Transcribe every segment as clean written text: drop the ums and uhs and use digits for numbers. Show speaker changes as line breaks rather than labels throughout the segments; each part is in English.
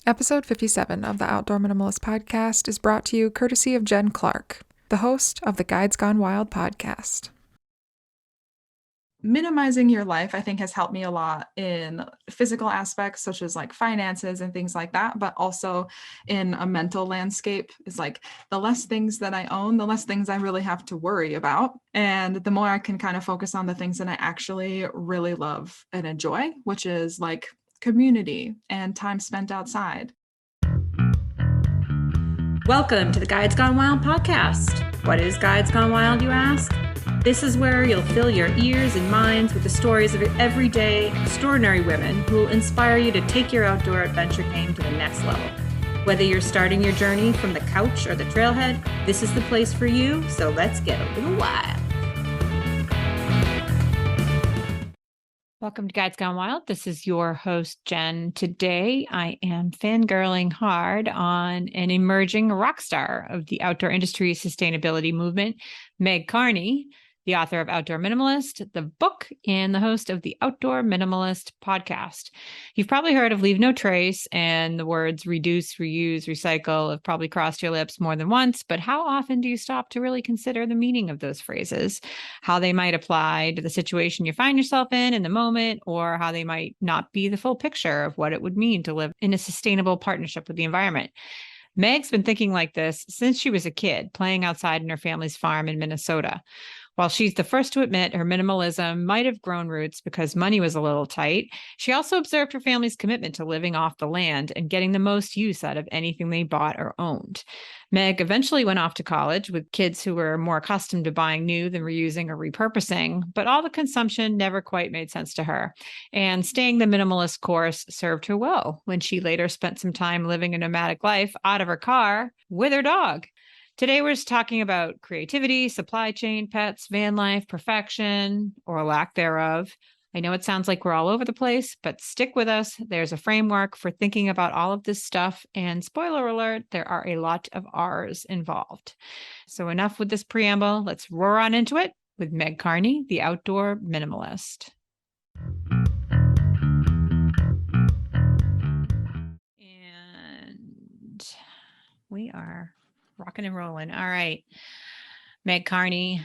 Episode 57 of the Outdoor Minimalist podcast is brought to you courtesy of Jen Clark, the host of the Guides Gone Wild podcast. Minimizing your life, I think, has helped me a lot in physical aspects, such as like finances and things like that, but also in a mental landscape. Is like the less things that I own, the less things I really have to worry about. And the more I can kind of focus on the things that I actually really love and enjoy, which is like community and time spent outside.
Welcome to the Guides Gone Wild podcast. What is Guides Gone Wild, you ask? This is where you'll fill your ears and minds with the stories of everyday, extraordinary women who will inspire you to take your outdoor adventure game to the next level. Whether you're starting your journey from the couch or the trailhead, this is the place for you, so let's get a little wild. Welcome to Guides Gone Wild. This is your host, Jen. Today, I am fangirling hard on an emerging rock star of the outdoor industry sustainability movement, Meg Carney, the author of Outdoor Minimalist, the book, and the host of the Outdoor Minimalist podcast. You've probably heard of Leave No Trace, and the words reduce, reuse, recycle have probably crossed your lips more than once, but how often do you stop to really consider the meaning of those phrases, how they might apply to the situation you find yourself in the moment, or how they might not be the full picture of what it would mean to live in a sustainable partnership with the environment? Meg's been thinking like this since she was a kid, playing outside in her family's farm in Minnesota. While she's the first to admit her minimalism might have grown roots because money was a little tight, she also observed her family's commitment to living off the land and getting the most use out of anything they bought or owned. Meg eventually went off to college with kids who were more accustomed to buying new than reusing or repurposing, but all the consumption never quite made sense to her. And staying the minimalist course served her well when she later spent some time living a nomadic life out of her car with her dog. Today, we're just talking about creativity, supply chain, pets, van life, perfection, or lack thereof. I know it sounds like we're all over the place, but stick with us. There's a framework for thinking about all of this stuff. And spoiler alert, there are a lot of R's involved. So enough with this preamble. Let's roar on into it with Meg Carney, the Outdoor Minimalist. And we are rocking and rolling. All right. Meg Carney,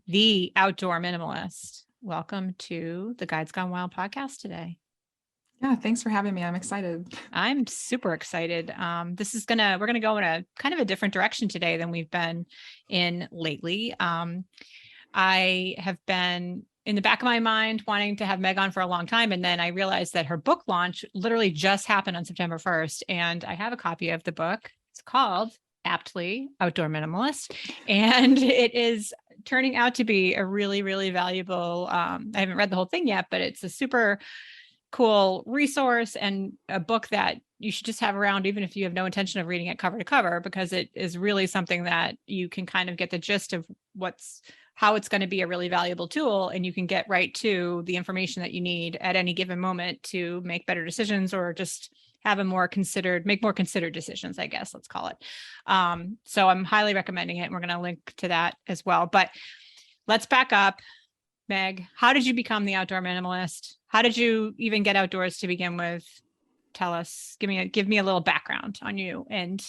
the Outdoor Minimalist. Welcome to the Guides Gone Wild podcast today.
Yeah, thanks for having me. I'm excited.
I'm super excited. We're gonna go in a kind of a different direction today than we've been in lately. I have been in the back of my mind wanting to have Meg on for a long time. And then I realized that her book launch literally just happened on September 1st. And I have a copy of the book. It's called aptly Outdoor Minimalist, and it is turning out to be a really, really valuable, I haven't read the whole thing yet, but it's a super cool resource and a book that you should just have around, even if you have no intention of reading it cover to cover, because it is really something that you can kind of get the gist of how it's going to be a really valuable tool, and you can get right to the information that you need at any given moment to make better decisions or just have make more considered decisions, I guess, let's call it. So I'm highly recommending it. And we're going to link to that as well, but let's back up. Meg, how did you become the outdoor minimalist? How did you even get outdoors to begin with? Tell us, give me a little background on you and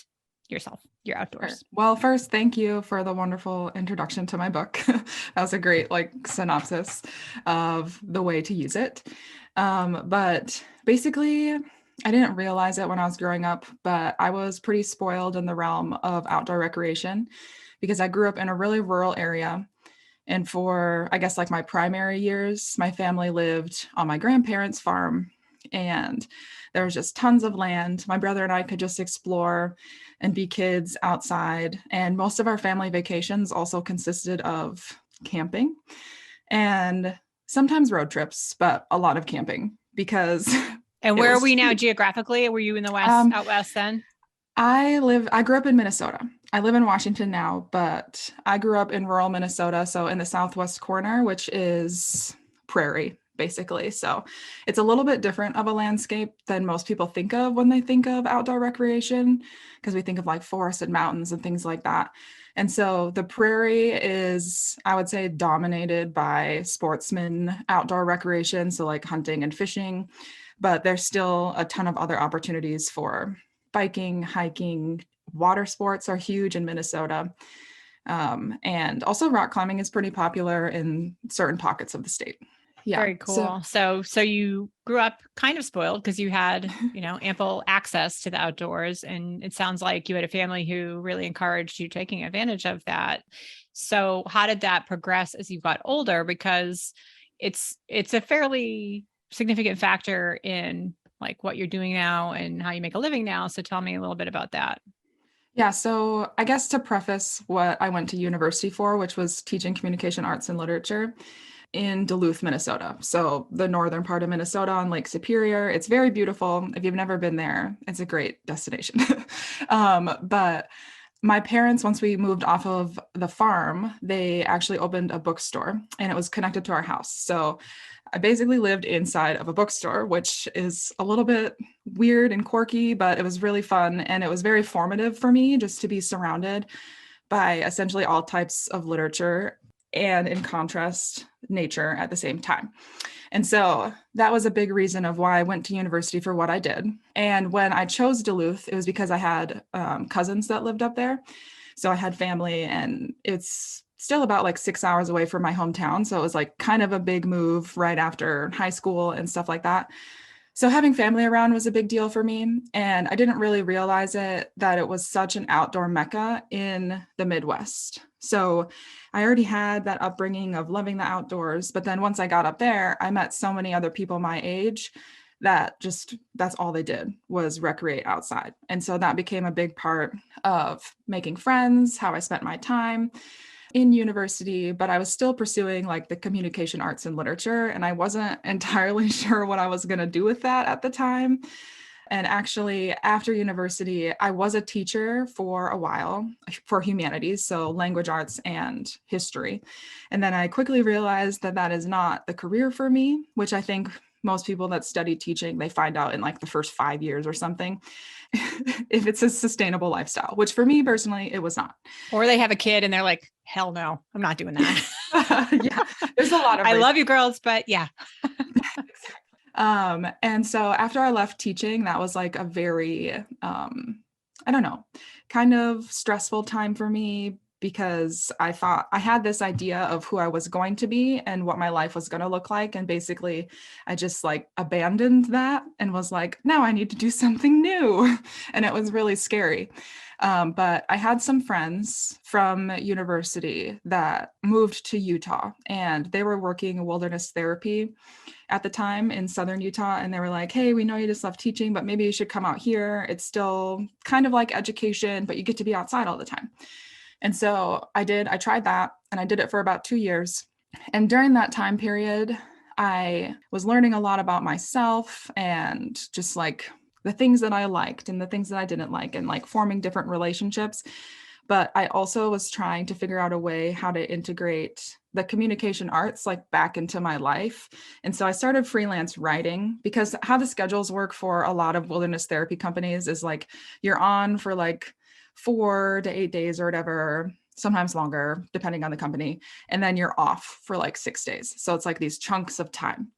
yourself, your outdoors.
Well, first, thank you for the wonderful introduction to my book. That was a great synopsis of the way to use it. But basically, I didn't realize it when I was growing up, but I was pretty spoiled in the realm of outdoor recreation because I grew up in a really rural area. And for, I guess, my primary years, my family lived on my grandparents' farm, and there was just tons of land. My brother and I could just explore and be kids outside. And most of our family vacations also consisted of camping and sometimes road trips, but a lot of camping because
And where are we now geographically? Were you in the West, out West then?
I grew up in Minnesota. I live in Washington now, but I grew up in rural Minnesota. So in the southwest corner, which is prairie, basically. So it's a little bit different of a landscape than most people think of when they think of outdoor recreation, because we think of forests and mountains and things like that. And so the prairie is, I would say, dominated by sportsman outdoor recreation. So hunting and fishing, but there's still a ton of other opportunities for biking, hiking, water sports are huge in Minnesota. And also rock climbing is pretty popular in certain pockets of the state. Yeah.
Very cool. So you grew up kind of spoiled because you had, ample access to the outdoors. And it sounds like you had a family who really encouraged you taking advantage of that. So how did that progress as you got older? Because it's a fairly significant factor in like what you're doing now and how you make a living now. So tell me a little bit about that.
Yeah, so I guess to preface what I went to university for, which was teaching communication arts and literature in Duluth, Minnesota. So the northern part of Minnesota on Lake Superior. It's very beautiful. If you've never been there, it's a great destination. But my parents, once we moved off of the farm, they actually opened a bookstore and it was connected to our house. So I basically lived inside of a bookstore, which is a little bit weird and quirky, but it was really fun. And it was very formative for me just to be surrounded by essentially all types of literature and, in contrast, nature at the same time. And so that was a big reason of why I went to university for what I did. And when I chose Duluth, it was because I had cousins that lived up there. So I had family, and it's still about like 6 hours away from my hometown. So it was like kind of a big move right after high school and stuff like that. So having family around was a big deal for me. And I didn't really realize that it was such an outdoor mecca in the Midwest. So I already had that upbringing of loving the outdoors. But then once I got up there, I met so many other people my age that's all they did was recreate outside. And so that became a big part of making friends, how I spent my time in university, but I was still pursuing like the communication arts and literature. And I wasn't entirely sure what I was going to do with that at the time. And actually, after university, I was a teacher for a while for humanities, so language arts and history. And then I quickly realized that that is not the career for me, which I think most people that study teaching, they find out in like the first 5 years or something, if it's a sustainable lifestyle, which for me personally, it was not.
Or they have a kid and they're like, hell no, I'm not doing that.
Yeah, there's a lot of
I love you girls, but yeah.
And so after I left teaching, that was like a very, I don't know, kind of stressful time for me because I thought I had this idea of who I was going to be and what my life was going to look like. And basically, I just like abandoned that and was like, now I need to do something new. And it was really scary. But I had some friends from university that moved to Utah and they were working wilderness therapy at the time in Southern Utah. And they were like, hey, we know you just love teaching, but maybe you should come out here. It's still kind of like education, but you get to be outside all the time. And so I tried that and I did it for about 2 years. And during that time period, I was learning a lot about myself and just like the things that I liked and the things that I didn't like and like forming different relationships. But I also was trying to figure out a way how to integrate the communication arts like back into my life. And so I started freelance writing because how the schedules work for a lot of wilderness therapy companies is like you're on for like 4 to 8 days or whatever, sometimes longer, depending on the company. And then you're off for like 6 days. So it's like these chunks of time.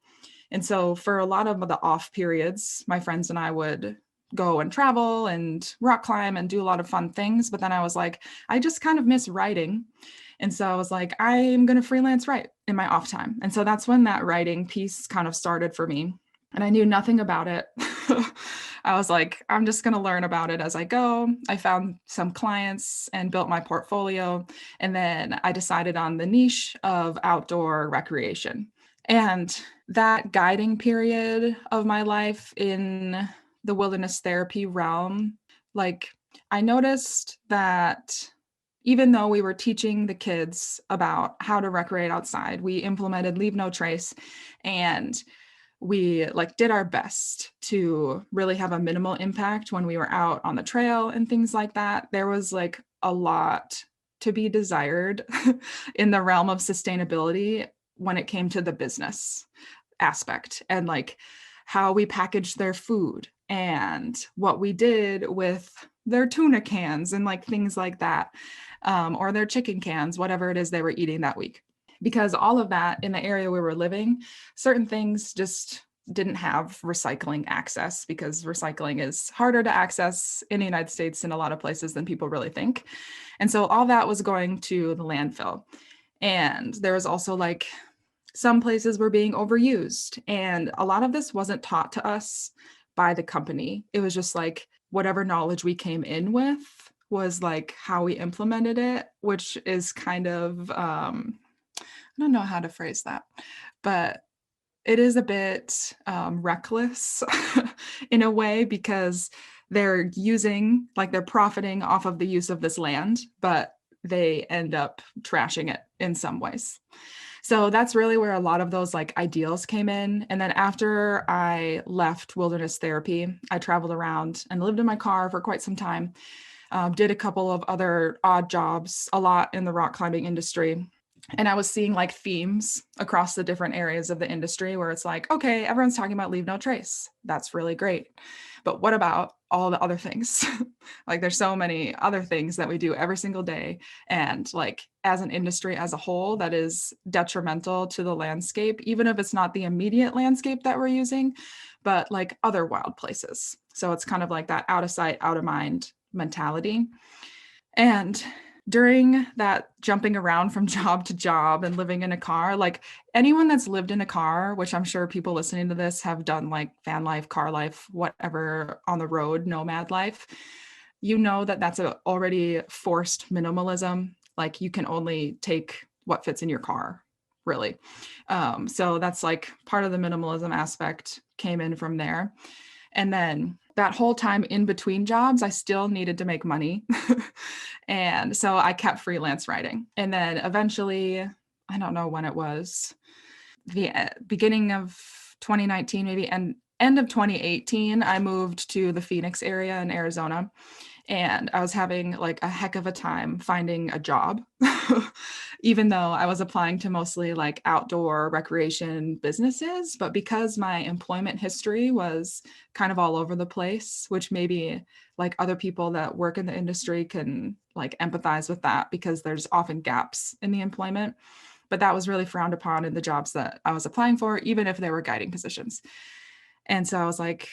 And so for a lot of the off periods, my friends and I would go and travel and rock climb and do a lot of fun things. But then I was like, I just kind of miss writing. And so I was like, I'm going to freelance write in my off time. And so that's when that writing piece kind of started for me. And I knew nothing about it. I was like, I'm just going to learn about it as I go. I found some clients and built my portfolio. And then I decided on the niche of outdoor recreation. And that guiding period of my life in the wilderness therapy realm, like I noticed that even though we were teaching the kids about how to recreate outside, we implemented leave no trace and we like did our best to really have a minimal impact when we were out on the trail and things like that. There was like a lot to be desired in the realm of sustainability when it came to the business aspect and like how we packaged their food and what we did with their tuna cans and like things like that, or their chicken cans, whatever it is they were eating that week. Because all of that in the area we were living, certain things just didn't have recycling access because recycling is harder to access in the United States in a lot of places than people really think. And so all that was going to the landfill. And there was also like some places were being overused. And a lot of this wasn't taught to us by the company. It was just like whatever knowledge we came in with was like how we implemented it, which is kind of, I don't know how to phrase that, but it is a bit reckless in a way because they're using, like they're profiting off of the use of this land, but they end up trashing it in some ways. So that's really where a lot of those like ideals came in. And then after I left wilderness therapy, I traveled around and lived in my car for quite some time. Did a couple of other odd jobs, a lot in the rock climbing industry. And I was seeing like themes across the different areas of the industry where it's like, okay, everyone's talking about leave no trace. That's really great. But what about all the other things? Like there's so many other things that we do every single day. And like as an industry as a whole, that is detrimental to the landscape, even if it's not the immediate landscape that we're using, but like other wild places. So it's kind of like that out of sight, out of mind mentality. And during that jumping around from job to job and living in a car, like anyone that's lived in a car, which I'm sure people listening to this have done, like van life, car life, whatever, on the road, nomad life, you know that that's a already forced minimalism. Like you can only take what fits in your car, really. So that's like part of the minimalism aspect came in from there. And then that whole time in between jobs, I still needed to make money. And so I kept freelance writing. And then eventually, I don't know when it was, the beginning of 2019, maybe end of 2018, I moved to the Phoenix area in Arizona. And I was having like a heck of a time finding a job, even though I was applying to mostly like outdoor recreation businesses. But because my employment history was kind of all over the place, which maybe like other people that work in the industry can like empathize with that because there's often gaps in the employment. But that was really frowned upon in the jobs that I was applying for, even if they were guiding positions. And so I was like,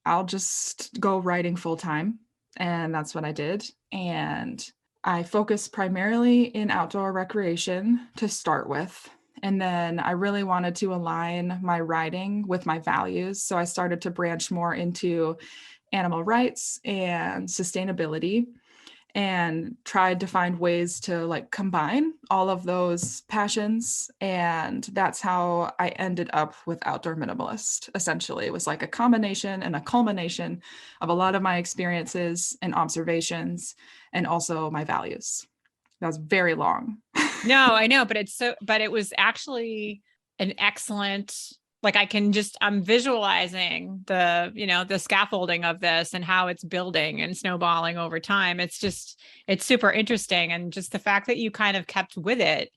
I'll just go writing full time. And that's what I did. And I focused primarily in outdoor recreation to start with. And then I really wanted to align my writing with my values. So I started to branch more into animal rights and sustainability and tried to find ways to like combine all of those passions. And that's how I ended up with Outdoor Minimalist. Essentially, it was like a combination and a culmination of a lot of my experiences and observations and also my values. That was very long.
No, I know, but but it was actually an excellent, like I'm visualizing the scaffolding of this and how it's building and snowballing over time. It's super interesting. And just the fact that you kind of kept with it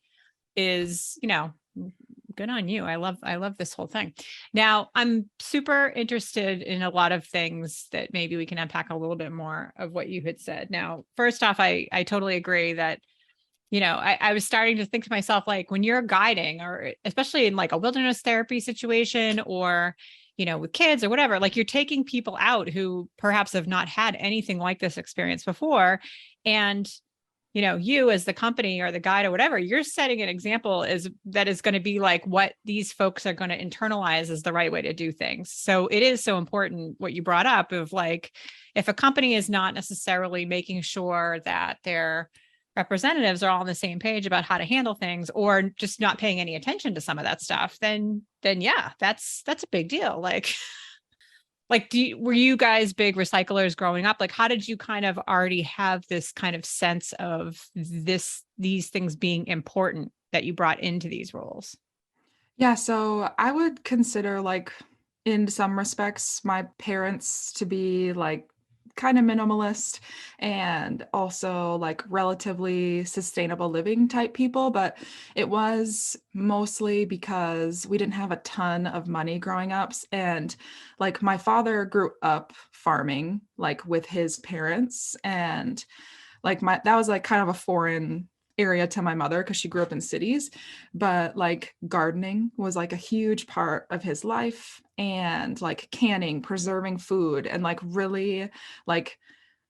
is, good on you. I love this whole thing. Now, I'm super interested in a lot of things that maybe we can unpack a little bit more of what you had said. Now, first off, I totally agree that I was starting to think to myself, like when you're guiding, or especially in like a wilderness therapy situation or, with kids or whatever, like you're taking people out who perhaps have not had anything like this experience before. And, you as the company or the guide or whatever, you're setting an example that is going to be like what these folks are going to internalize as the right way to do things. So it is so important what you brought up of like, if a company is not necessarily making sure that they're representatives are all on the same page about how to handle things or just not paying any attention to some of that stuff, then yeah, that's a big deal. Like were you guys big recyclers growing up? Like, how did you kind of already have this kind of sense of these things being important that you brought into these roles?
Yeah, so I would consider like in some respects my parents to be like kind of minimalist and also like relatively sustainable living type people, but it was mostly because we didn't have a ton of money growing up. And like my father grew up farming like with his parents, and like that was like kind of a foreign area to my mother because she grew up in cities, but like gardening was like a huge part of his life, and like canning, preserving food, and like really like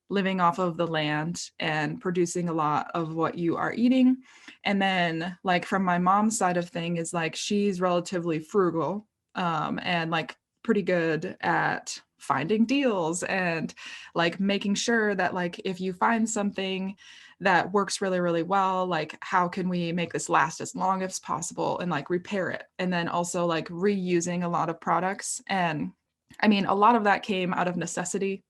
living off of the land and producing a lot of what you are eating. And then like from my mom's side of thing is like she's relatively frugal, and like pretty good at finding deals and like making sure that like if you find something that works really really well, like how can we make this last as long as possible and like repair it, and then also like reusing a lot of products. And I mean, a lot of that came out of necessity.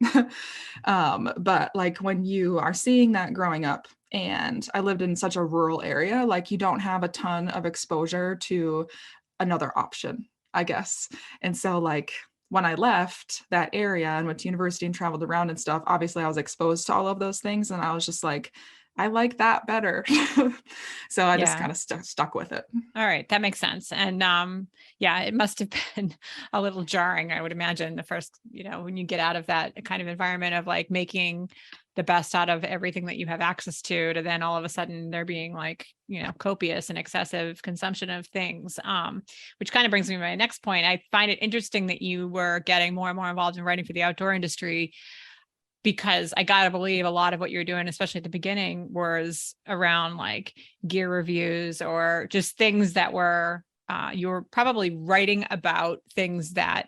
But like when you are seeing that growing up, and I lived in such a rural area, like you don't have a ton of exposure to another option, I guess. And so like when I left that area and went to university and traveled around and stuff, obviously I was exposed to all of those things. And I was just like, I like that better. So I just
Yeah.
kind of stuck with it.
All right, that makes sense. And yeah, it must have been a little jarring, I would imagine, the first, when you get out of that kind of environment of like making the best out of everything that you have access to then all of a sudden there being like, copious and excessive consumption of things. Which kind of brings me to my next point. I find it interesting that you were getting more and more involved in writing for the outdoor industry, because I gotta believe a lot of what you're doing, especially at the beginning, was around like gear reviews or just things that were, you're probably writing about things that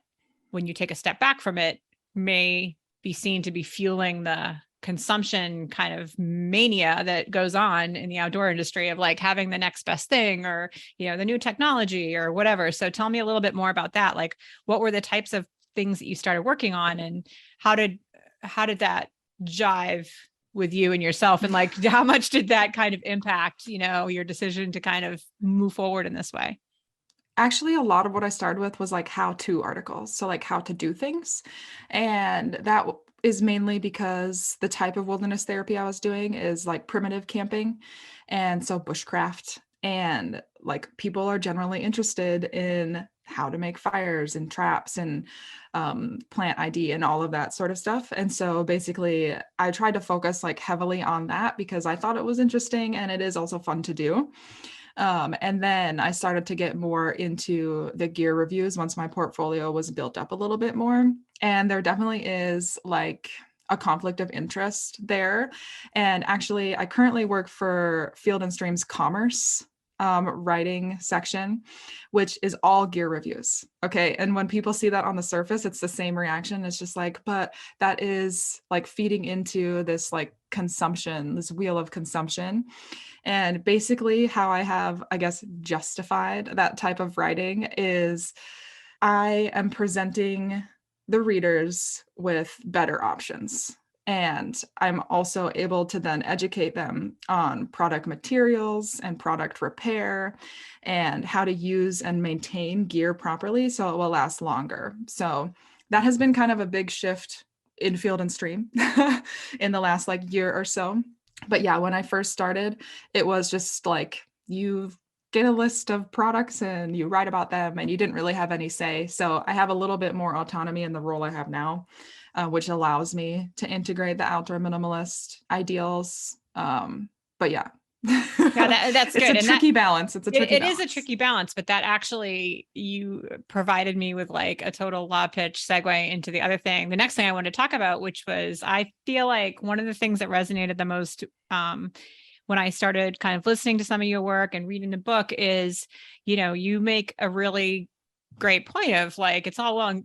when you take a step back from it may be seen to be fueling the consumption kind of mania that goes on in the outdoor industry of like having the next best thing or, the new technology or whatever. So tell me a little bit more about that. Like what were the types of things that you started working on, and how did that jive with you and yourself, and like how much did that kind of impact your decision to kind of move forward in this way?
Actually, a lot of what I started with was like how-to articles, so like how to do things. And that is mainly because the type of wilderness therapy I was doing is like primitive camping, and so bushcraft. And like people are generally interested in how to make fires and traps and plant ID and all of that sort of stuff. And so basically, I tried to focus like heavily on that because I thought it was interesting and it is also fun to do. And then I started to get more into the gear reviews once my portfolio was built up a little bit more. And there definitely is like a conflict of interest there. And actually, I currently work for Field and Stream's commerce writing section, which is all gear reviews. Okay. And when people see that on the surface, it's the same reaction. It's just like, but that is like feeding into this like consumption, this wheel of consumption. And basically, how I have, I guess, justified that type of writing is I am presenting the readers with better options. And I'm also able to then educate them on product materials and product repair and how to use and maintain gear properly so it will last longer. So that has been kind of a big shift in Field and Stream in the last like year or so. But yeah, when I first started, it was just like you get a list of products and you write about them and you didn't really have any say. So I have a little bit more autonomy in the role I have now, which allows me to integrate the outdoor minimalist ideals. But yeah,
Yeah, that's
it's
good.
a
And
tricky balance. It's a tricky
it is a
balance.
tricky balance, but that actually, you provided me with like a total law pitch segue into the other thing. The next thing I wanted to talk about, which was, I feel like one of the things that resonated the most, when I started kind of listening to some of your work and reading the book is, you make a really great point of like, it's all well,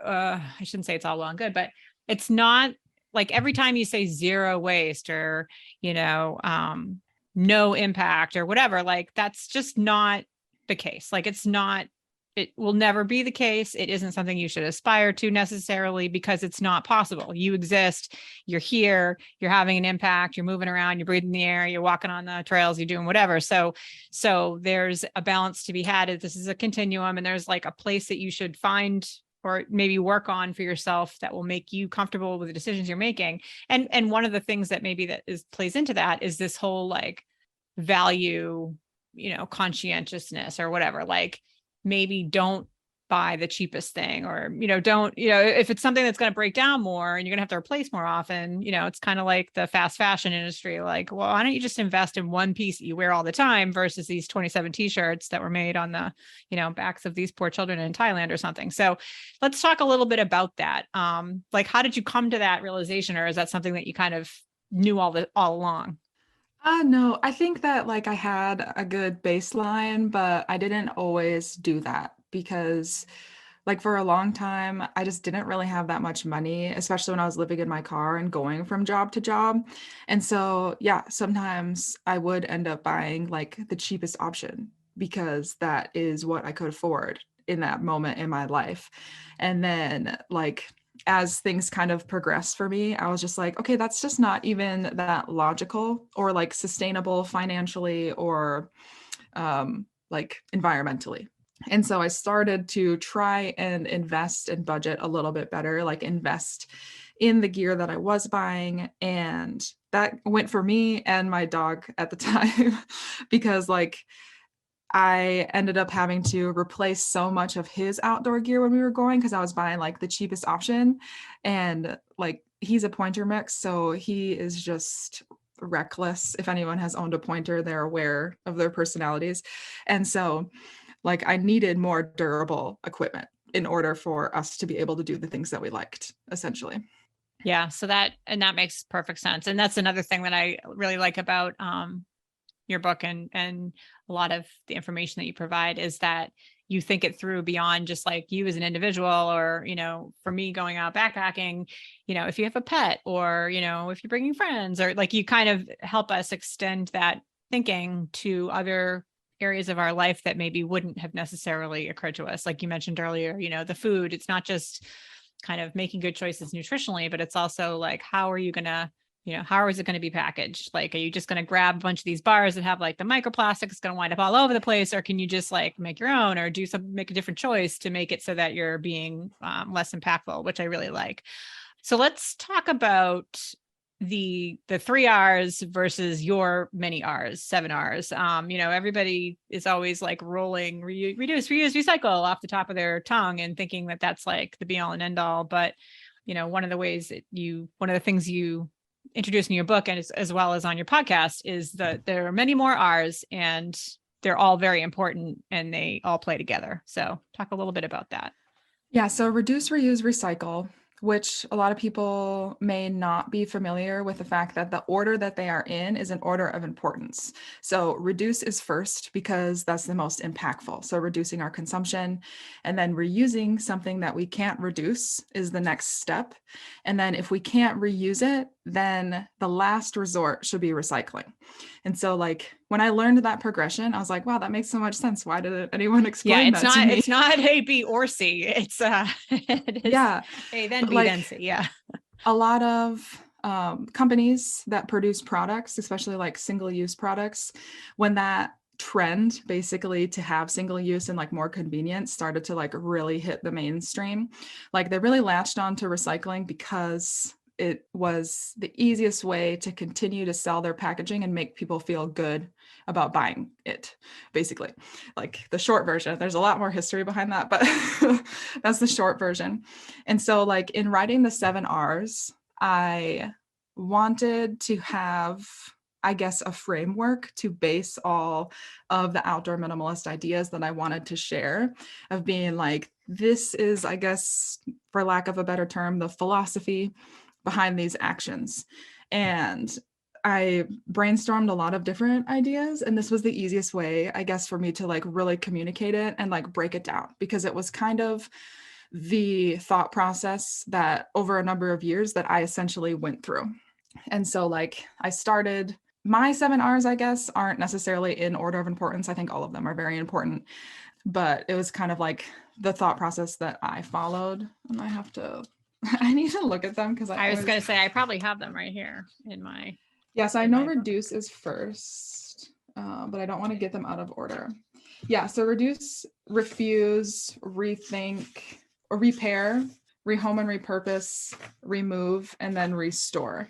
I shouldn't say it's all well and good, but it's not like every time you say zero waste or, you know, no impact or whatever, like that's just not the case. Like it will never be the case. It isn't something you should aspire to necessarily because it's not possible. You exist, you're here, you're having an impact, you're moving around, you're breathing the air, you're walking on the trails, you're doing whatever. So there's a balance to be had. This is a continuum, and there's like a place that you should find or maybe work on for yourself that will make you comfortable with the decisions you're making. And one of the things that maybe plays into that is this whole like value, conscientiousness or whatever, like maybe don't buy the cheapest thing, or, don't, if it's something that's going to break down more and you're going to have to replace more often, it's kind of like the fast fashion industry. Like, well, why don't you just invest in one piece that you wear all the time versus these 27 t-shirts that were made on the, backs of these poor children in Thailand or something. So let's talk a little bit about that. Like, how did you come to that realization, or is that something that you kind of knew all along?
No, I think that like I had a good baseline, but I didn't always do that because like for a long time, I just didn't really have that much money, especially when I was living in my car and going from job to job. And so, yeah, sometimes I would end up buying like the cheapest option because that is what I could afford in that moment in my life. And then like as things kind of progressed for me, I was just like, okay, that's just not even that logical or like sustainable financially or like environmentally. And so I started to try and invest and budget a little bit better, like invest in the gear that I was buying. And that went for me and my dog at the time because like I ended up having to replace so much of his outdoor gear when we were going because I was buying like the cheapest option. And like he's a pointer mix, so he is just reckless. If anyone has owned a pointer, they're aware of their personalities. And so like I needed more durable equipment in order for us to be able to do the things that we liked, essentially.
Yeah. So that makes perfect sense. And that's another thing that I really like about, your book and a lot of the information that you provide is that you think it through beyond just like you as an individual, or, for me going out backpacking, if you have a pet, or, if you're bringing friends, or like you kind of help us extend that thinking to other areas of our life that maybe wouldn't have necessarily occurred to us. Like you mentioned earlier, the food, it's not just kind of making good choices nutritionally, but it's also like, how are you going to, how is it going to be packaged? Like, are you just going to grab a bunch of these bars that have like the microplastics going to wind up all over the place? Or can you just like make your own, or make a different choice to make it so that you're being less impactful, which I really like. So let's talk about the 3 R's versus your many R's, 7 R's. Everybody is always like rolling reduce, reuse, recycle off the top of their tongue and thinking that that's like the be all and end all. But, one of the things you introduced in your book, and as well as on your podcast, is that there are many more R's, and they're all very important and they all play together. So talk a little bit about that.
Yeah, so reduce, reuse, recycle, which a lot of people may not be familiar with the fact that the order that they are in is an order of importance. So reduce is first because that's the most impactful. So reducing our consumption, and then reusing something that we can't reduce is the next step. And then if we can't reuse it, then the last resort should be recycling. And so like when I learned that progression, I was like, wow, that makes so much sense. Why didn't anyone explain that to me?
It's not A, B, or C. It's it is
Yeah,
A, then
but
B, then
like
C. Yeah.
a lot of companies that produce products, especially like single use products, when that trend basically to have single use and like more convenience started to like really hit the mainstream, like they really latched on to recycling because it was the easiest way to continue to sell their packaging and make people feel good about buying it, basically. Like the short version, there's a lot more history behind that, but that's the short version. And so like in writing the 7 R's, I wanted to have, I guess, a framework to base all of the outdoor minimalist ideas that I wanted to share, of being like, this is, I guess, for lack of a better term, the philosophy behind these actions. And I brainstormed a lot of different ideas, and this was the easiest way, I guess, for me to like really communicate it and like break it down, because it was kind of the thought process that over a number of years that I essentially went through. And so like I started, my 7 R's, I guess, aren't necessarily in order of importance. I think all of them are very important, but it was kind of like the thought process that I followed. And I need to look at them because
I was going to say, I probably have them right here in my.
Yes, I know reduce is first, but I don't want to get them out of order. Yeah, so reduce, refuse, rethink, or repair, rehome and repurpose, remove, and then restore.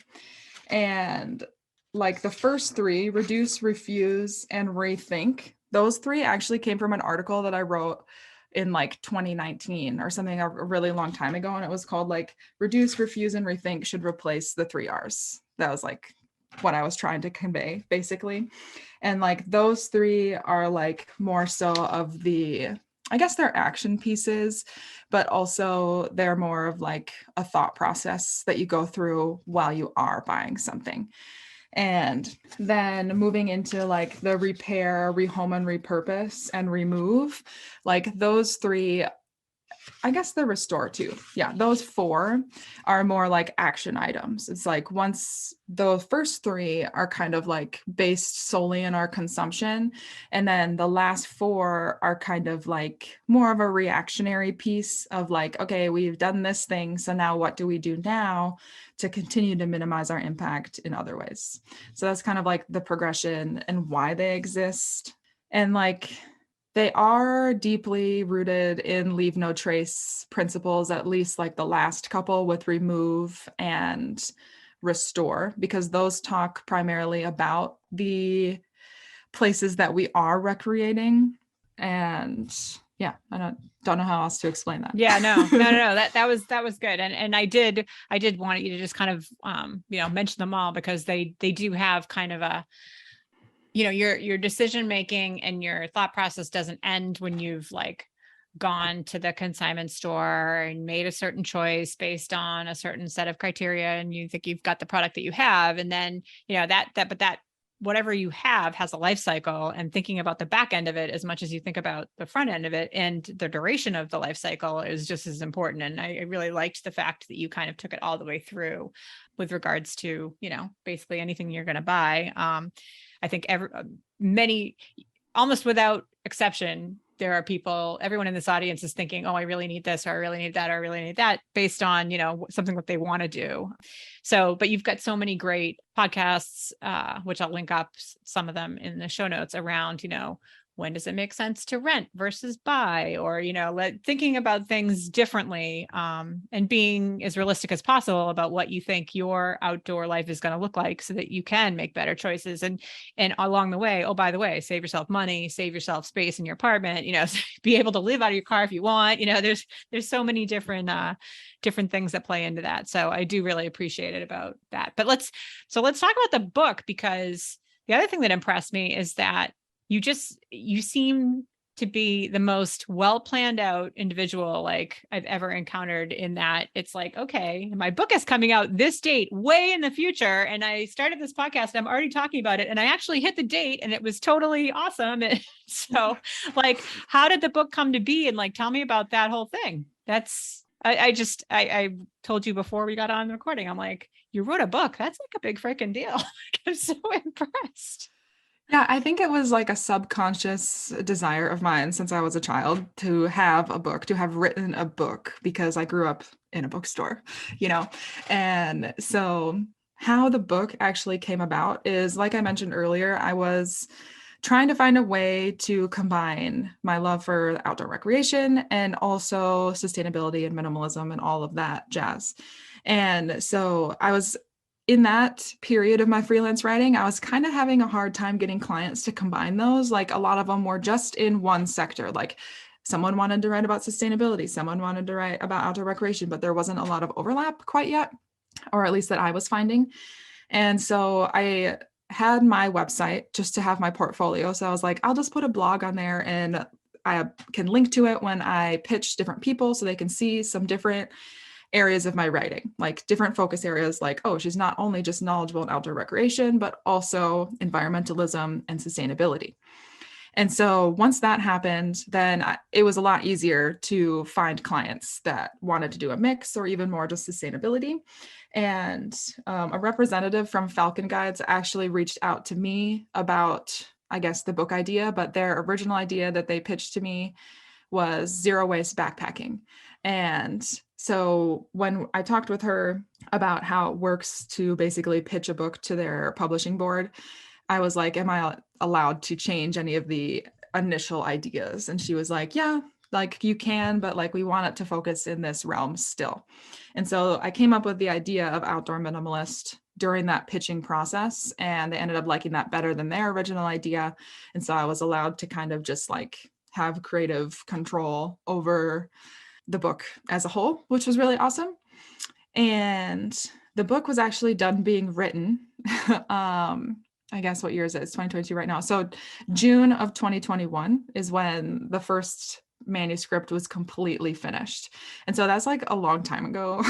And like the first three, reduce, refuse, and rethink, those three actually came from an article that I wrote in like 2019 or something, a really long time ago. And it was called like Reduce, Refuse, and Rethink should replace the 3 R's. That was like what I was trying to convey, basically. And like those 3 are like more so of the, I guess they're action pieces, but also they're more of like a thought process that you go through while you are buying something. And then moving into like the repair, rehome, and repurpose and remove, like those 3, I guess the restore too. Yeah, those 4 are more like action items. It's like once the first 3 are kind of like based solely in our consumption, and then the last 4 are kind of like more of a reactionary piece of like, okay, we've done this thing, so now what do we do now to continue to minimize our impact in other ways? So that's kind of like the progression and why they exist. And like they are deeply rooted in leave no trace principles, at least like the last couple with remove and restore, because those talk primarily about the places that we are recreating. And yeah, I don't know how else to explain that.
Yeah, no. That was good. And I did want you to just kind of mention them all, because they do have kind of a, your decision making and your thought process doesn't end when you've like gone to the consignment store and made a certain choice based on a certain set of criteria, and you think you've got the product that you have. And then, that whatever you have has a life cycle, and thinking about the back end of it as much as you think about the front end of it, and the duration of the life cycle is just as important. And I really liked the fact that you kind of took it all the way through with regards to, basically anything you're going to buy. I think many, almost without exception, there are people, everyone in this audience is thinking, oh, I really need this, or I really need that, or I really need that, based on, something that they want to do. So, but you've got so many great podcasts, which I'll link up some of them in the show notes, around, when does it make sense to rent versus buy, or, thinking about things differently, and being as realistic as possible about what you think your outdoor life is going to look like, so that you can make better choices. And along the way, oh, by the way, save yourself money, save yourself space in your apartment, be able to live out of your car if you want. There's so many different things that play into that. So I do really appreciate it about that. But let's talk about the book, because the other thing that impressed me is that you seem to be the most well planned out individual like I've ever encountered, in that it's like, okay, my book is coming out this date way in the future, and I started this podcast, I'm already talking about it, and I actually hit the date, and it was totally awesome. So like, how did the book come to be? And like, tell me about that whole thing. I told you before we got on the recording, I'm like, you wrote a book. That's like a big freaking deal. I'm so impressed.
Yeah, I think it was like a subconscious desire of mine since I was a child to have a book, to have written a book, because I grew up in a bookstore, And so how the book actually came about is, like I mentioned earlier, I was trying to find a way to combine my love for outdoor recreation and also sustainability and minimalism and all of that jazz. And so I was in that period of my freelance writing, I was kind of having a hard time getting clients to combine those. Like a lot of them were just in one sector. Like someone wanted to write about sustainability, someone wanted to write about outdoor recreation, but there wasn't a lot of overlap quite yet, or at least that I was finding. And so I had my website just to have my portfolio. So I was like, I'll just put a blog on there, and I can link to it when I pitch different people so they can see some different areas of my writing, like different focus areas, like, oh, she's not only just knowledgeable in outdoor recreation, but also environmentalism and sustainability. And so once that happened, then it was a lot easier to find clients that wanted to do a mix or even more just sustainability. And a representative from Falcon Guides actually reached out to me about, I guess, the book idea, but their original idea that they pitched to me was zero waste backpacking. And so when I talked with her about how it works to basically pitch a book to their publishing board, I was like, am I allowed to change any of the initial ideas? And she was like, yeah, like you can, but like we want it to focus in this realm still. And so I came up with the idea of Outdoor Minimalist during that pitching process, and they ended up liking that better than their original idea. And so I was allowed to kind of just like have creative control over the book as a whole, which was really awesome. And the book was actually done being written. I guess what year is it? It's 2022 right now. So June of 2021 is when the first manuscript was completely finished. And so that's like a long time ago.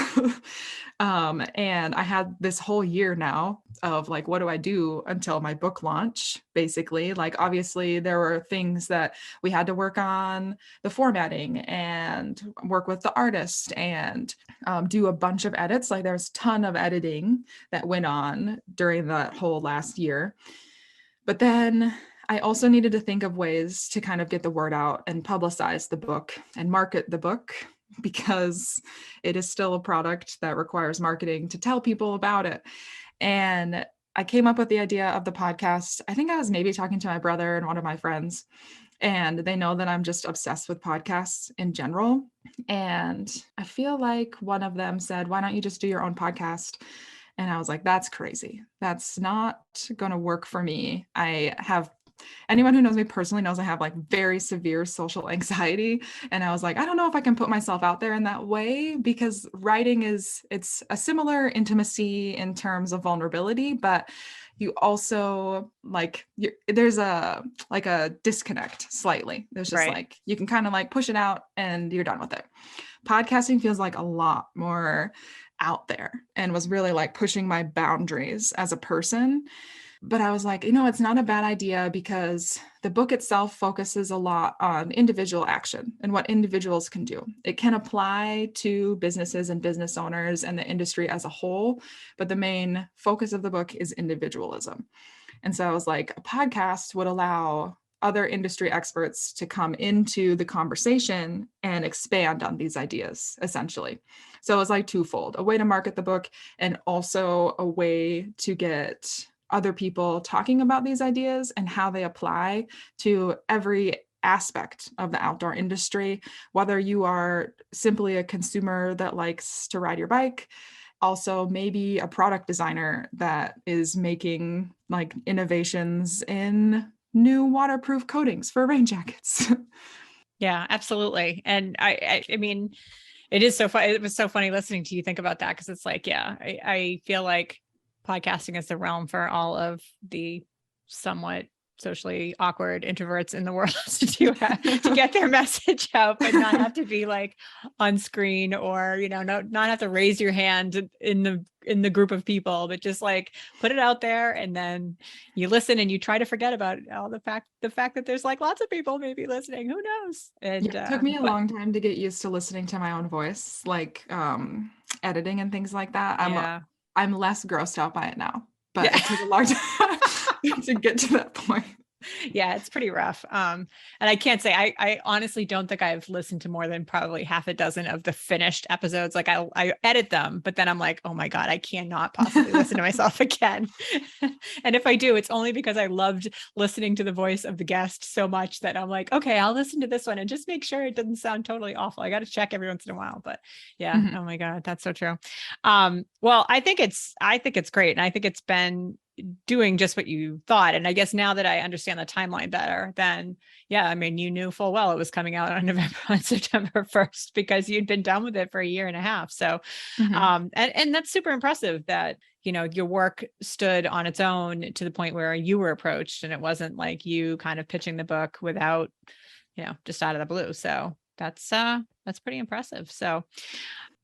And I had this whole year now of like, what do I do until my book launch? Basically, like, obviously, there were things that we had to work on, the formatting and work with the artist and do a bunch of edits. Like, there's a ton of editing that went on during that whole last year. But then I also needed to think of ways to kind of get the word out and publicize the book and market the book, because it is still a product that requires marketing to tell people about it. And I came up with the idea of the podcast. I think I was maybe talking to my brother and one of my friends, and they know that I'm just obsessed with podcasts in general. And I feel like one of them said, "Why don't you just do your own podcast?" And I was like, that's crazy. That's not going to work for me. I have, anyone who knows me personally knows I have like very severe social anxiety. And I was like, I don't know if I can put myself out there in that way, because writing it's a similar intimacy in terms of vulnerability, but you also like, there's a disconnect slightly. There's just like, you can kind of like push it out and you're done with it. Podcasting feels like a lot more out there and was really like pushing my boundaries as a person. But I was like, it's not a bad idea, because the book itself focuses a lot on individual action and what individuals can do. It can apply to businesses and business owners and the industry as a whole, but the main focus of the book is individualism. And so I was like, a podcast would allow other industry experts to come into the conversation and expand on these ideas, essentially. So it was like twofold: a way to market the book and also a way to get other people talking about these ideas and how they apply to every aspect of the outdoor industry, whether you are simply a consumer that likes to ride your bike, also maybe a product designer that is making like innovations in new waterproof coatings for rain jackets.
Yeah, absolutely. And I mean, it is so funny. It was so funny listening to you think about that, because it's like, yeah, I feel like podcasting is the realm for all of the somewhat socially awkward introverts in the world to get their message out, but not have to be like on screen, or, not have to raise your hand in the group of people, but just like put it out there, and then you listen and you try to forget about all the fact that there's like lots of people maybe listening, who knows. And
it took me a long time to get used to listening to my own voice, like editing and things like that. I'm less grossed out by it now, but it took a long time to get to that point.
Yeah, it's pretty rough. And I can't say, I honestly don't think I've listened to more than probably half a dozen of the finished episodes. Like I edit them, but then I'm like, oh my God, I cannot possibly listen to myself again. And if I do, it's only because I loved listening to the voice of the guest so much that I'm like, okay, I'll listen to this one and just make sure it doesn't sound totally awful. I got to check every once in a while, but yeah. Mm-hmm. Oh my God, that's so true. Well, I think it's great. And I think it's been doing just what you thought. And I guess now that I understand the timeline better, then yeah, I mean, you knew full well it was coming out on September 1st, because you'd been done with it for a year and a half. So, and that's super impressive that, your work stood on its own to the point where you were approached, and it wasn't like you kind of pitching the book without, just out of the blue. So that's pretty impressive. So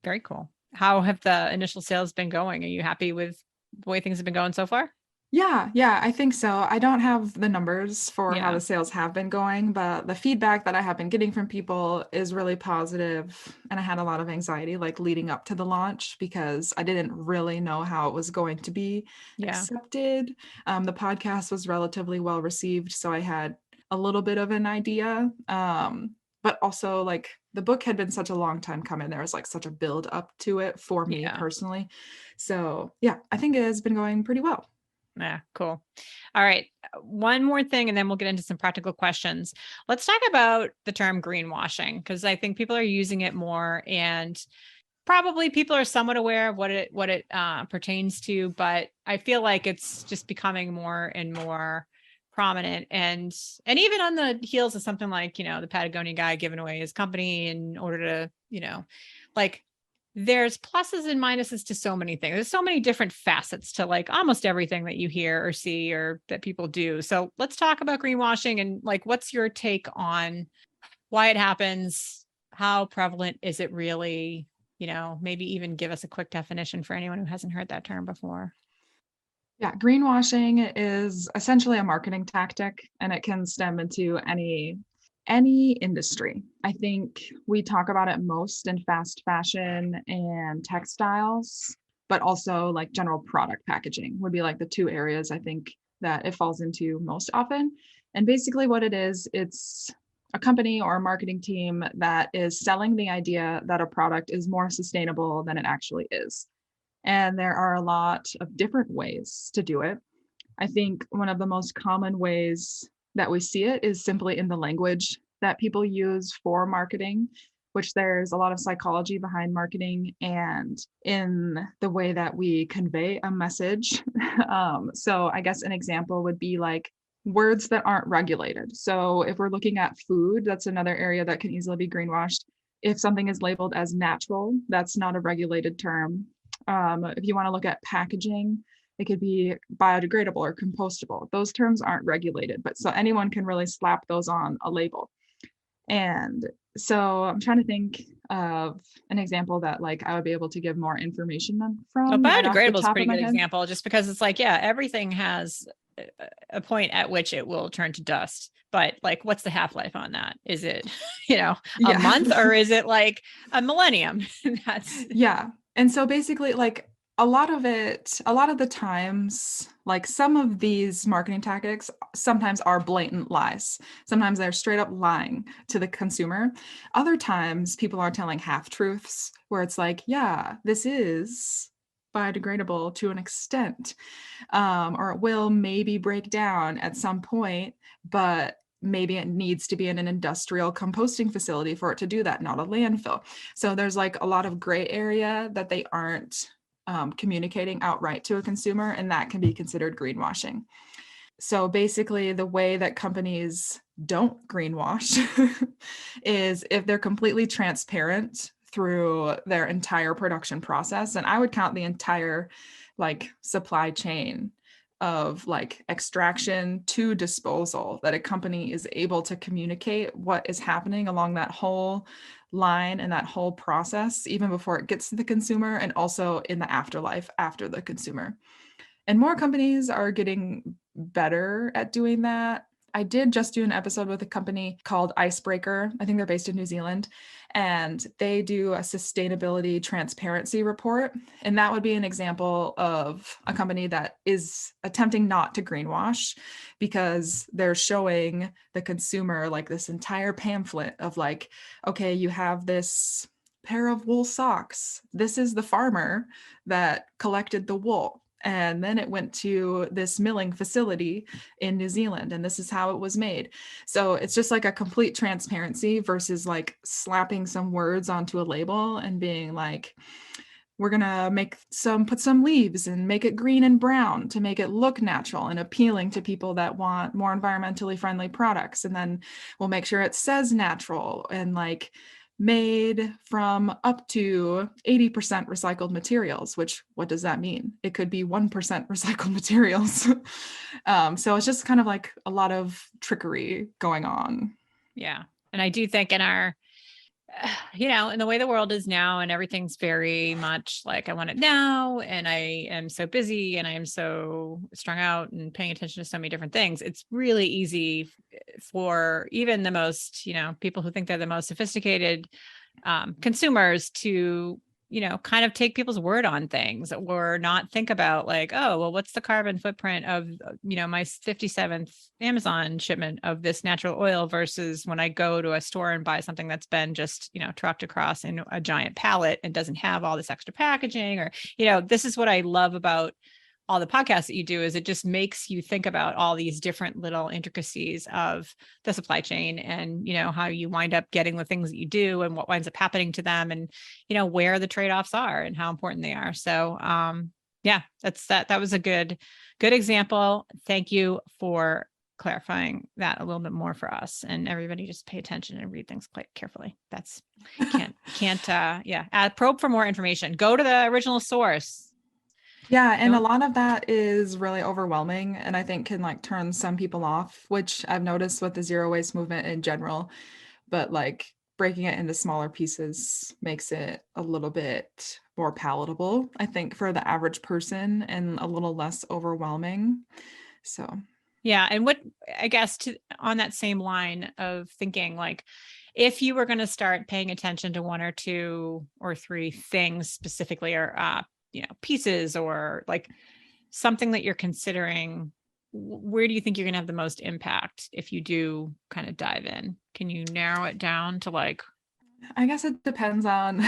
very cool. How have the initial sales been going? Are you happy with the way things have been going so far?
Yeah, I think so. I don't have the numbers for how the sales have been going, but the feedback that I have been getting from people is really positive. And I had a lot of anxiety like leading up to the launch, because I didn't really know how it was going to be accepted. The podcast was relatively well received, so I had a little bit of an idea. But also like the book had been such a long time coming. There was like such a build up to it for me personally. So yeah, I think it has been going pretty well.
Yeah, cool. All right. One more thing, and then we'll get into some practical questions. Let's talk about the term greenwashing, because I think people are using it more, and probably people are somewhat aware of what it pertains to, but I feel like it's just becoming more and more prominent, and even on the heels of something like, the Patagonia guy giving away his company in order to, like, there's pluses and minuses to so many things. There's so many different facets to like almost everything that you hear or see or that people do. So let's talk about greenwashing and like, what's your take on why it happens? How prevalent is it really? Maybe even give us a quick definition for anyone who hasn't heard that term before.
Yeah, greenwashing is essentially a marketing tactic, and it can stem into any industry. I think we talk about it most in fast fashion and textiles, but also like general product packaging would be like the two areas I think that it falls into most often. And basically what it is, it's a company or a marketing team that is selling the idea that a product is more sustainable than it actually is. And there are a lot of different ways to do it. I think one of the most common ways that we see it is simply in the language that people use for marketing, which there's a lot of psychology behind marketing and in the way that we convey a message. So I guess an example would be like words that aren't regulated. So if we're looking at food, that's another area that can easily be greenwashed. If something is labeled as natural, that's not a regulated term. If you want to look at packaging, it could be biodegradable or compostable. Those terms aren't regulated, but so anyone can really slap those on a label. And so I'm trying to think of an example that like I would be able to give more information
So
from right off the
biodegradable is a
top of
pretty
my
good
head.
example, just because it's like, yeah, everything has a point at which it will turn to dust. But like, what's the half-life on that? Is it, a
Yeah.
month, or is it like a millennium? That's
Yeah. And so basically, like a lot of the times, like some of these marketing tactics sometimes are blatant lies. Sometimes they're straight up lying to the consumer. Other times, people are telling half truths where it's like, yeah, this is biodegradable to an extent, or it will maybe break down at some point, but maybe it needs to be in an industrial composting facility for it to do that, not a landfill. So there's like a lot of gray area that they aren't communicating outright to a consumer, and that can be considered greenwashing. So basically, the way that companies don't greenwash is if they're completely transparent through their entire production process. And I would count the entire like supply chain of like extraction to disposal, that a company is able to communicate what is happening along that whole line and that whole process, even before it gets to the consumer, and also in the afterlife after the consumer. And more companies are getting better at doing that. I did just do an episode with a company called Icebreaker. I think they're based in New Zealand, and they do a sustainability transparency report. And that would be an example of a company that is attempting not to greenwash, because they're showing the consumer like this entire pamphlet of like, okay, you have this pair of wool socks. This is the farmer that collected the wool, and then it went to this milling facility in New Zealand, and this is how it was made. So it's just like a complete transparency versus like slapping some words onto a label and being like, we're gonna put some leaves and make it green and brown to make it look natural and appealing to people that want more environmentally friendly products. And then we'll make sure it says natural and like made from up to 80% recycled materials, which what does that mean? It could be 1% recycled materials. So it's just kind of like a lot of trickery going on.
yeah. And I do think in our in the way the world is now, and everything's very much like, I want it now, and I am so busy and I am so strung out and paying attention to so many different things. It's really easy for even the most, people who think they're the most sophisticated consumers to, kind of take people's word on things, or not think about like, oh, well, what's the carbon footprint of, my 57th Amazon shipment of this natural oil versus when I go to a store and buy something that's been just, trucked across in a giant pallet and doesn't have all this extra packaging. Or, this is what I love about all the podcasts that you do, is it just makes you think about all these different little intricacies of the supply chain, and how you wind up getting the things that you do and what winds up happening to them, and where the trade-offs are and how important they are. So yeah, that was a good example. Thank you for clarifying that a little bit more for us, and everybody just pay attention and read things quite carefully. That's probe for more information. Go to the original source.
Yeah, and a
Don't,
lot of that is really overwhelming and I think can like turn some people off, which I've noticed with the zero waste movement in general, but like breaking it into smaller pieces makes it a little bit more palatable, I think, for the average person and a little less overwhelming. So,
yeah. And what, I guess, on that same line of thinking, like, if you were going to start paying attention to one or two or three things specifically, or pieces, or like something that you're considering, where do you think you're going to have the most impact if you do kind of dive in? Can you narrow it down to like,
I guess it depends on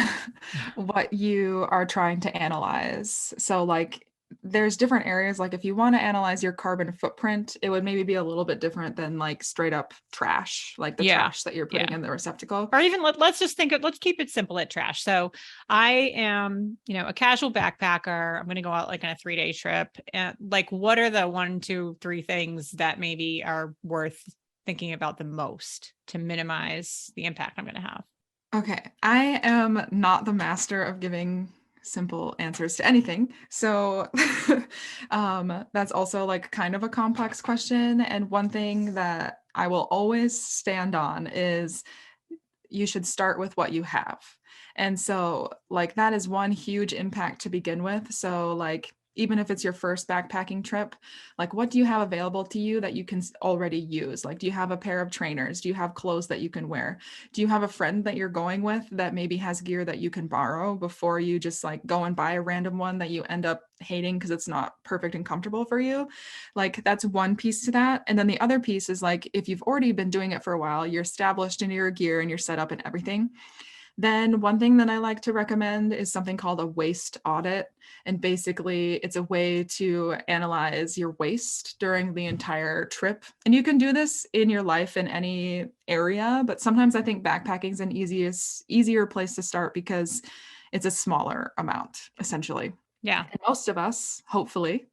what you are trying to analyze. So, like, there's different areas. Like, if you want to analyze your carbon footprint, it would maybe be a little bit different than like straight up trash, like the
yeah,
trash that you're putting
yeah.
in the receptacle.
Or even let's just let's keep it simple at trash. So I am, a casual backpacker. I'm going to go out like on a 3-day trip. And like, what are the 1, 2, 3 things that maybe are worth thinking about the most to minimize the impact I'm going to have?
Okay, I am not the master of giving simple answers to anything. So that's also like kind of a complex question. And one thing that I will always stand on is you should start with what you have. And so, like, that is one huge impact to begin with. So, like, even if it's your first backpacking trip, like, what do you have available to you that you can already use? Like, do you have a pair of trainers? Do you have clothes that you can wear? Do you have a friend that you're going with that maybe has gear that you can borrow before you just like go and buy a random one that you end up hating because it's not perfect and comfortable for you? Like, that's one piece to that. And then the other piece is like, if you've already been doing it for a while, you're established in your gear and your setup and everything, then one thing that I like to recommend is something called a waste audit. And basically, it's a way to analyze your waste during the entire trip. And you can do this in your life in any area, but sometimes I think backpacking is an easier place to start because it's a smaller amount, essentially.
Yeah.
And most of us, hopefully,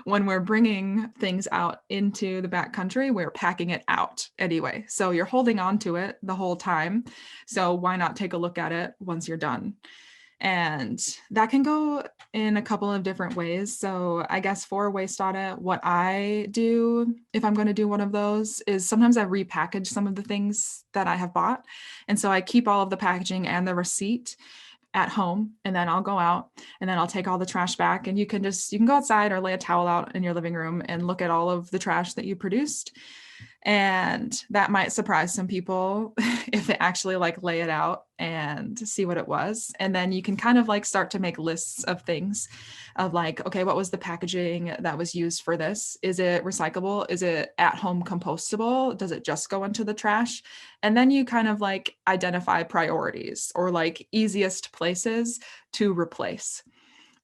when we're bringing things out into the backcountry, we're packing it out anyway. So you're holding on to it the whole time. So why not take a look at it once you're done? And that can go in a couple of different ways. So I guess for a waste audit, what I do if I'm going to do one of those is sometimes I repackage some of the things that I have bought. And so I keep all of the packaging and the receipt at home, and then I'll go out and then I'll take all the trash back, and you can go outside or lay a towel out in your living room and look at all of the trash that you produced. And that might surprise some people if they actually like lay it out and see what it was. And then you can kind of like start to make lists of things of like, okay, what was the packaging that was used for this? Is it recyclable? Is it at home compostable? Does it just go into the trash? And then you kind of like identify priorities or like easiest places to replace.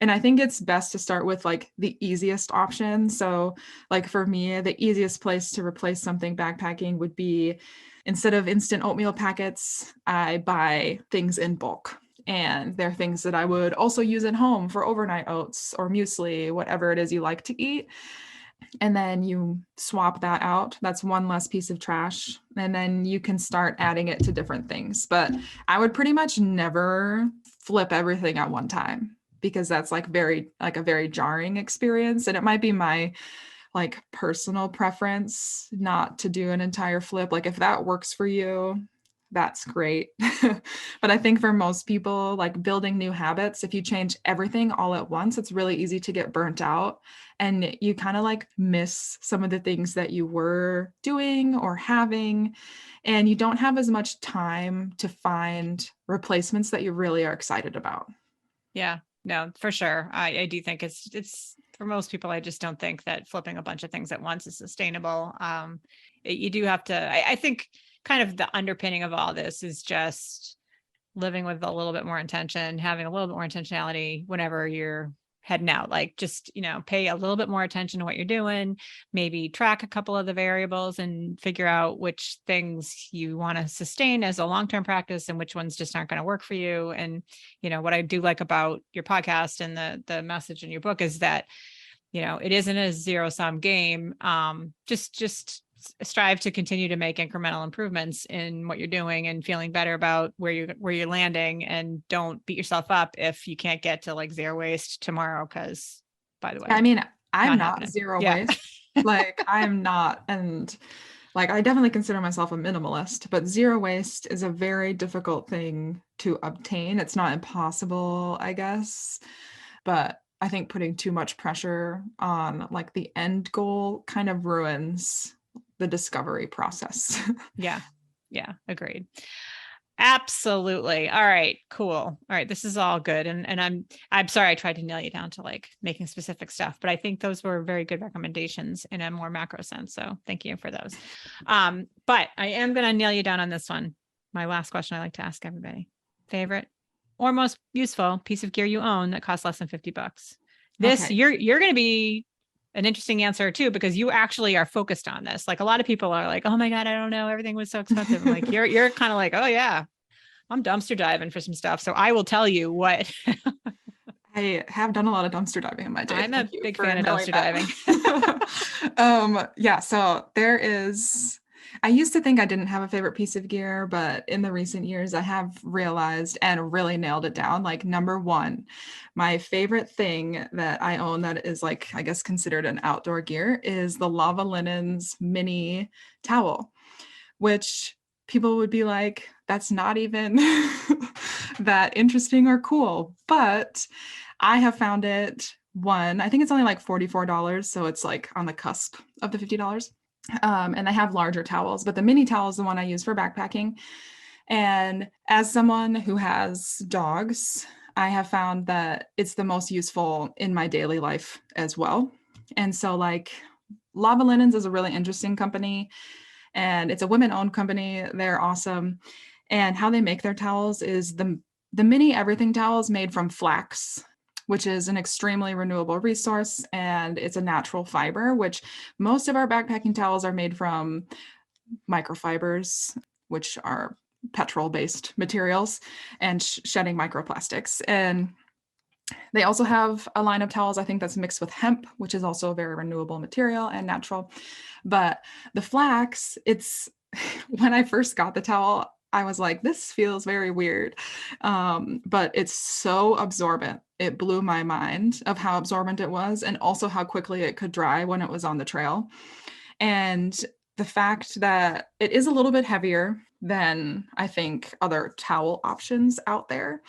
And I think it's best to start with like the easiest option. So, like for me, the easiest place to replace something backpacking would be, instead of instant oatmeal packets, I buy things in bulk. And they're things that I would also use at home for overnight oats or muesli, whatever it is you like to eat. And then you swap that out. That's one less piece of trash. And then you can start adding it to different things. But I would pretty much never flip everything at one time, because that's like a very jarring experience. And it might be my like personal preference not to do an entire flip. Like if that works for you, that's great. But I think for most people, like building new habits, if you change everything all at once, it's really easy to get burnt out and you kind of like miss some of the things that you were doing or having, and you don't have as much time to find replacements that you really are excited about.
Yeah, no, for sure. I do think it's for most people, I just don't think that flipping a bunch of things at once is sustainable. You do have to, I think kind of the underpinning of all this is just living with a little bit more intention, having a little bit more intentionality whenever you're heading out. Like just, pay a little bit more attention to what you're doing, maybe track a couple of the variables and figure out which things you want to sustain as a long-term practice and which ones just aren't going to work for you. And, what I do like about your podcast and the message in your book is that it isn't a zero-sum game. Just strive to continue to make incremental improvements in what you're doing and feeling better about where you're landing, and don't beat yourself up if you can't get to like zero waste tomorrow, because, by the
Yeah, I
way,
mean, I'm
not
not
happening.
zero
Yeah.
waste. Like, I am not. And like, I definitely consider myself a minimalist, but zero waste is a very difficult thing to obtain. It's not impossible, I guess. But I think putting too much pressure on like the end goal kind of ruins the discovery process.
Yeah. Yeah. Agreed. Absolutely. All right, cool. All right, this is all good. And I'm sorry I tried to nail you down to like making specific stuff, but I think those were very good recommendations in a more macro sense. So thank you for those. But I am going to nail you down on this one. My last question I like to ask everybody. Favorite or most useful piece of gear you own that costs less than $50? This,
Okay.
you're going to be an interesting answer too, because you actually are focused on this. Like, a lot of people are like, oh my God, I don't know, everything was so expensive. I'm like, you're kind of like, oh yeah, I'm dumpster diving for some stuff. So I will tell you what.
I have done a lot of dumpster diving in my day.
I'm a
Thank you
big
for
fan of
knowing
dumpster diving.
that. Yeah, so I used to think I didn't have a favorite piece of gear, but in the recent years, I have realized and really nailed it down. Like, number one, my favorite thing that I own that is like, I guess, considered an outdoor gear is the Lava Linens mini towel, which people would be like, that's not even that interesting or cool. But I have found it, one, I think it's only like $44. So it's like on the cusp of the $50. And I have larger towels, but the mini towel is the one I use for backpacking. And as someone who has dogs, I have found that it's the most useful in my daily life as well. And so, like, Lava Linens is a really interesting company, and it's a women-owned company. They're awesome. And how they make their towels is the mini everything towels made from flax, which is an extremely renewable resource, and it's a natural fiber, which most of our backpacking towels are made from microfibers, which are petrol-based materials, and shedding microplastics. And they also have a line of towels, I think, that's mixed with hemp, which is also a very renewable material and natural. But the flax, it's when I first got the towel, I was like, this feels very weird. But it's so absorbent. It blew my mind of how absorbent it was, and also how quickly it could dry when it was on the trail. And the fact that it is a little bit heavier than I think other towel options out there,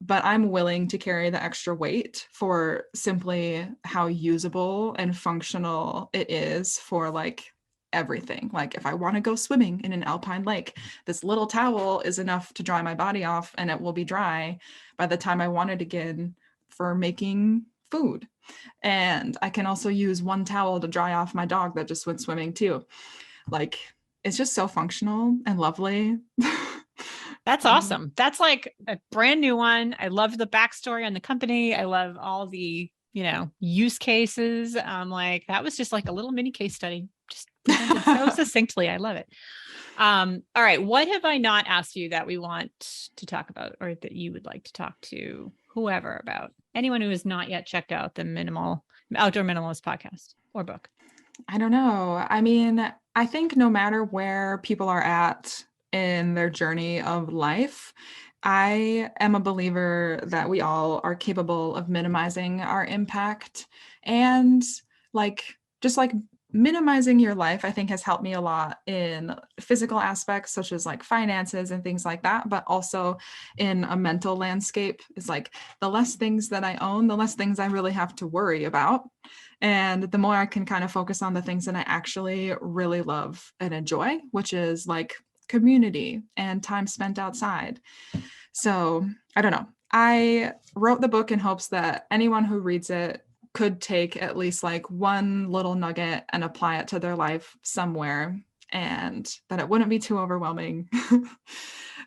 but I'm willing to carry the extra weight for simply how usable and functional it is for like everything. Like, if I want to go swimming in an alpine lake, this little towel is enough to dry my body off, and it will be dry by the time I want it again for making food. And I can also use one towel to dry off my dog that just went swimming too. Like, it's just so functional and lovely.
That's awesome. That's like a brand new one. I love the backstory on the company. I love all the, use cases. Like, that was just like a little mini case study, just presented so succinctly. I love it. All right. What have I not asked you that we want to talk about, or that you would like to talk to whoever about? Anyone who has not yet checked out the Outdoor Minimalist podcast or book?
I don't know. I mean, I think no matter where people are at in their journey of life, I am a believer that we all are capable of minimizing our impact, and like, just like minimizing your life, I think, has helped me a lot in physical aspects such as like finances and things like that, but also in a mental landscape is like, the less things that I own, the less things I really have to worry about. And the more I can kind of focus on the things that I actually really love and enjoy, which is like community and time spent outside. So I don't know. I wrote the book in hopes that anyone who reads it could take at least like one little nugget and apply it to their life somewhere, and that it wouldn't be too overwhelming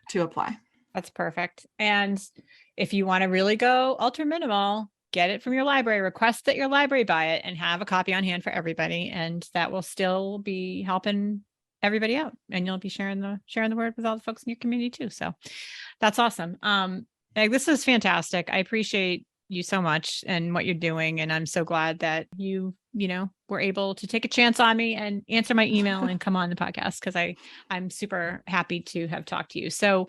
to apply.
That's perfect. And if you want to really go ultra minimal, get it from your library, request that your library buy it, and have a copy on hand for everybody. And that will still be helping everybody out. And you'll be sharing the word with all the folks in your community too. So that's awesome. Meg, this is fantastic. I appreciate you so much and what you're doing. And I'm so glad that were able to take a chance on me and answer my email and come on the podcast, because I'm super happy to have talked to you. So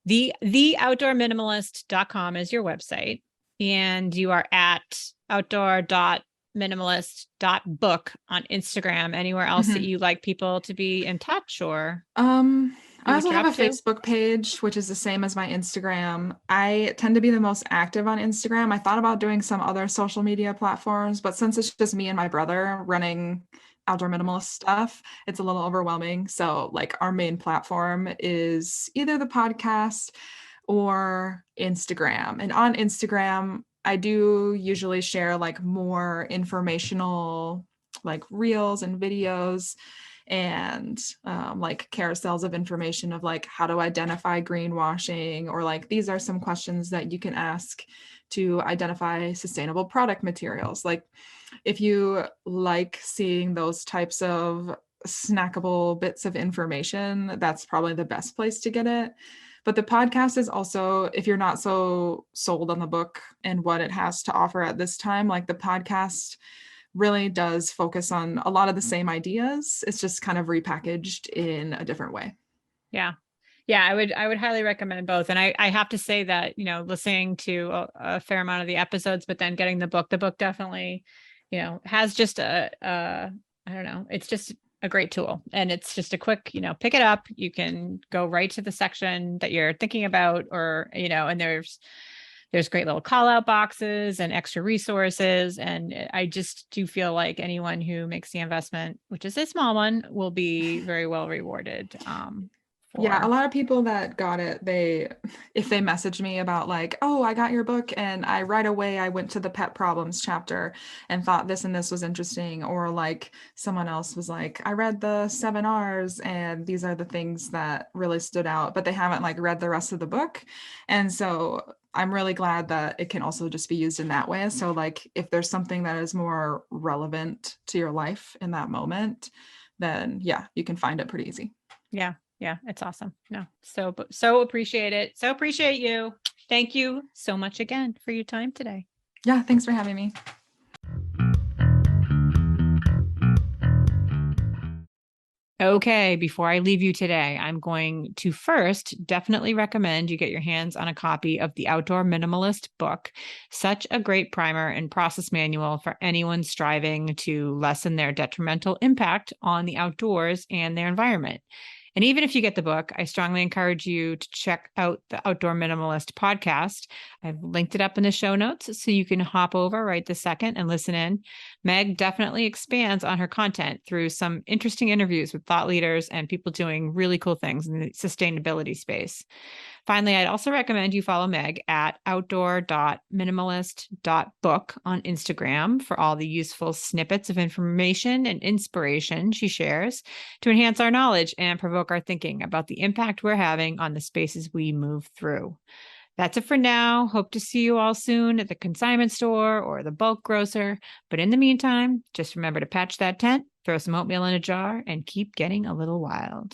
the outdoorminimalist.com is your website, and you are at outdoor.minimalist.book on Instagram. Anywhere else that
Mhm.
you like people to be in touch or
I
see what
also
you're
have
up
a
to?
Facebook page, which is the same as my Instagram. I tend to be the most active on Instagram. I thought about doing some other social media platforms, but since it's just me and my brother running Outdoor Minimalist stuff, it's a little overwhelming. So, like, our main platform is either the podcast or Instagram. And on Instagram, I do usually share like more informational, like reels and videos and like carousels of information of like how to identify greenwashing, or like these are some questions that you can ask to identify sustainable product materials. Like if you like seeing those types of snackable bits of information, that's probably the best place to get it. But the podcast is also, if you're not so sold on the book and what it has to offer at this time, like the podcast really does focus on a lot of the same ideas. It's just kind of repackaged in a different way.
Yeah. Yeah, I would highly recommend both. And I have to say that, listening to a fair amount of the episodes, but then getting the book definitely, has just I don't know, it's just a great tool. And it's just a quick, pick it up. You can go right to the section that you're thinking about, or, and there's great little call out boxes and extra resources. And I just do feel like anyone who makes the investment, which is a small one, will be very well rewarded.
Yeah, a
For
lot of people that got it, if they message me about like, oh, I got your book and I right away I went to the pet problems chapter and thought this and this was interesting, or like someone else was like, I read the 7 R's and these are the things that really stood out, but they haven't like read the rest of the book. And so I'm really glad that it can also just be used in that way. So like if there's something that is more relevant to your life in that moment, then yeah, you can find it pretty easy.
Yeah. Yeah. It's awesome. No, so appreciate it. So appreciate you. Thank you so much again for your time today.
Yeah, thanks for having me.
Okay, before I leave you today, I'm going to first definitely recommend you get your hands on a copy of the Outdoor Minimalist book. Such a great primer and process manual for anyone striving to lessen their detrimental impact on the outdoors and their environment. And even if you get the book, I strongly encourage you to check out the Outdoor Minimalist podcast. I've linked it up in the show notes so you can hop over right this second and listen in. Meg definitely expands on her content through some interesting interviews with thought leaders and people doing really cool things in the sustainability space. Finally, I'd also recommend you follow Meg at outdoor.minimalist.book on Instagram for all the useful snippets of information and inspiration she shares to enhance our knowledge and provoke our thinking about the impact we're having on the spaces we move through. That's it for now. Hope to see you all soon at the consignment store or the bulk grocer. But in the meantime, just remember to patch that tent, throw some oatmeal in a jar, and keep getting a little wild.